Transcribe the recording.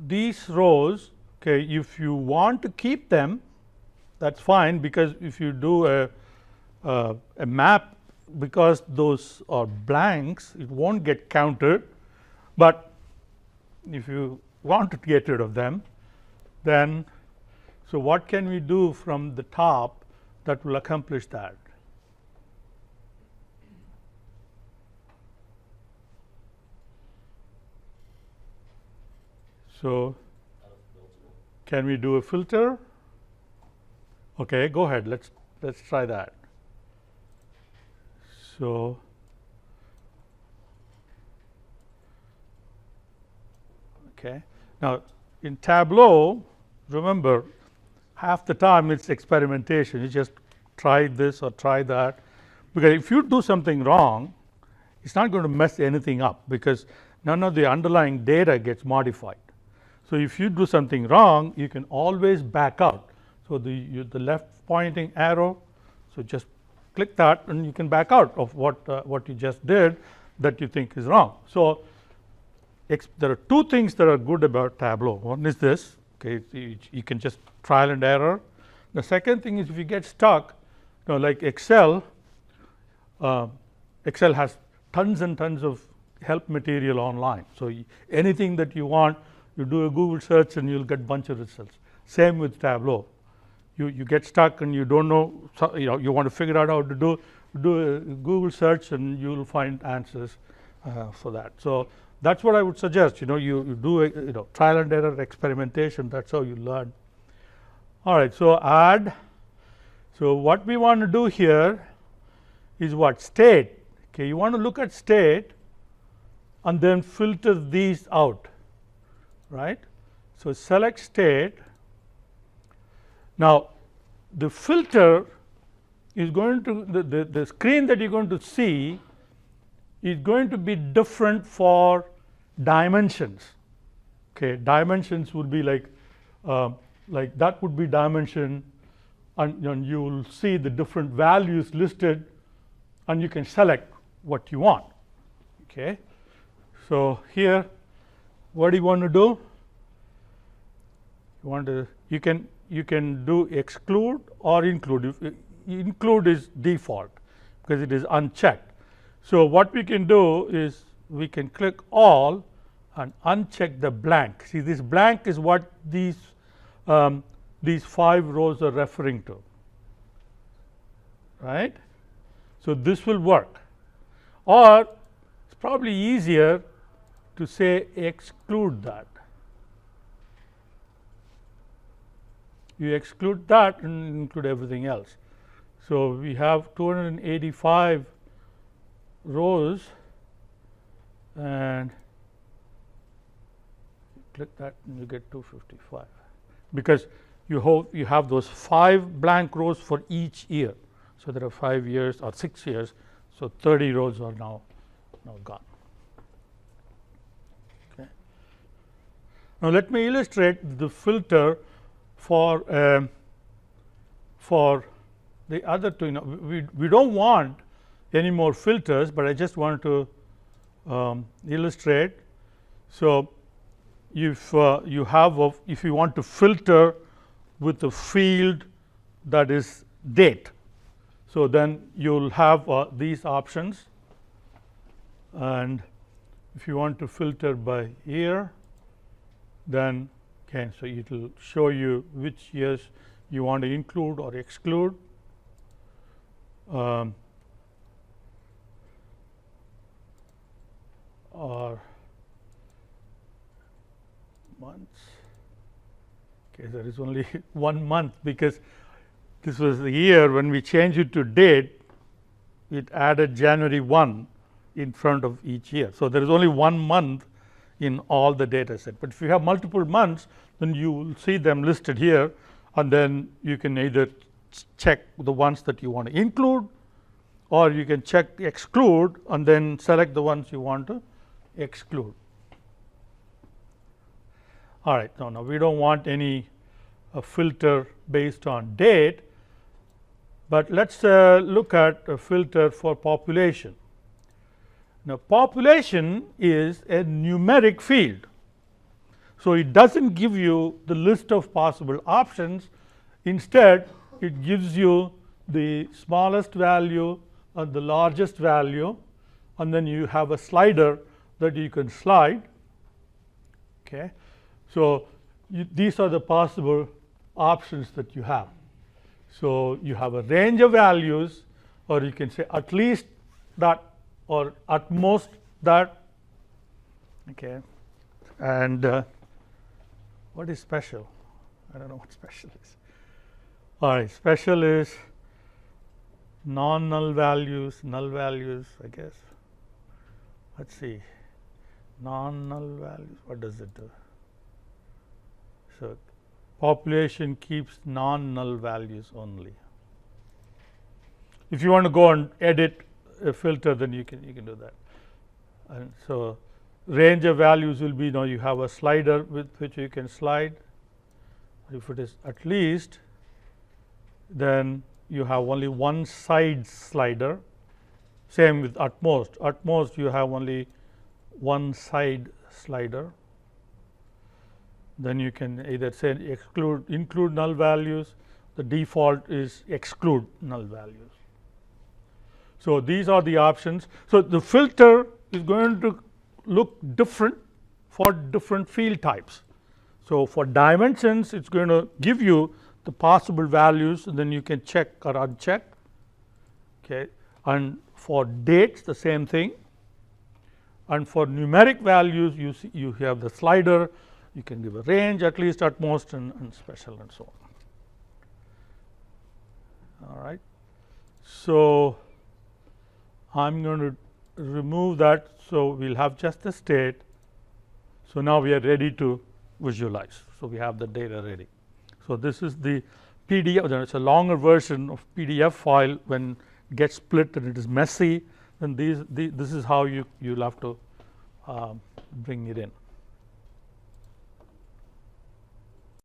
these rows, okay, if you want to keep them, that's fine, because if you do a map, because those are blanks, it won't get counted. But if you want to get rid of them, then so what can we do from the top that will accomplish that? So can we do a filter? Okay, go ahead. Let's try that. So okay. Now in Tableau, remember, half the time it's experimentation. You just try this or try that, because if you do something wrong, it's not going to mess anything up, because none of the underlying data gets modified. So if you do something wrong, you can always back out. So the left pointing arrow, so just click that and you can back out of what you just did that you think is wrong. So there are two things that are good about Tableau. One is this, okay, you can just trial and error. The second thing is, if you get stuck, like Excel, Excel has tons and tons of help material online. So anything that you want, you do a Google search and you'll get a bunch of results. Same with Tableau. You get stuck and you don't know, you want to figure out how to do a Google search and you will find answers for that. So that's what I would suggest. You do a trial and error experimentation. That's how you learn. All right. So add. So what we want to do here is what? State. Okay. You want to look at state and then filter these out. Right. So select state. Now the filter is going to the screen that you're going to see is going to be different for dimensions. Okay, dimensions would be like that would be dimension, and you will see the different values listed, and you can select what you want. Okay, so here, what do you want to do? You can do exclude or include. Include is default because it is unchecked. So what we can do is we can click all and uncheck the blank. See, this blank is what these 5 rows are referring to, right? So this will work. Or it's probably easier to say exclude that. You exclude that and include everything else. So we have 285 rows, and click that and you get 255, because you have those 5 blank rows for each year. So there are 5 years or 6 years, so 30 rows are now gone. Okay. Now let me illustrate the filter for the other two. We don't want any more filters, but I just want to illustrate. So if if you want to filter with a field that is date, so then you'll have these options. And if you want to filter by year, then okay, so it will show you which years you want to include or exclude. Or months. Okay, there is only 1 month, because this was the year. When we changed it to date, it added January 1 in front of each year. So there is only 1 month in all the data set. But if you have multiple months, then you will see them listed here, and then you can either check the ones that you want to include, or you can check exclude and then select the ones you want to exclude. All right, now we don't want any filter based on date, but let's look at a filter for population. Now population is a numeric field. So, it does not give you the list of possible options, instead it gives you the smallest value and the largest value, and then you have a slider that you can slide. Okay. So, these are the possible options that you have. So, you have a range of values, or you can say at least that or at most that. Okay. And what is special? I don't know what special is. All right, special is non-null values, null values, I guess. Let's see, non-null values, what does it do? So, population keeps non-null values only. If you want to go and edit a filter, then you can do that. And so, range of values will be, now you have a slider with which you can slide. If it is at least, then you have only one side slider. Same with at most. At most you have only one side slider. Then you can either say include null values. The default is exclude null values. So, these are the options. So, the filter is going to look different for different field types. So, for dimensions, it is going to give you the possible values, and then you can check or uncheck. Okay. And for dates, the same thing. And for numeric values, you see you have the slider. You can give a range, at least, at most, and special, and so on. All right. So, I am going to remove that. So, we will have just the state. So, now we are ready to visualize. So, we have the data ready. So, this is the PDF. It is a longer version of PDF file. When it gets split and it is messy, then this is how you will have to bring it in.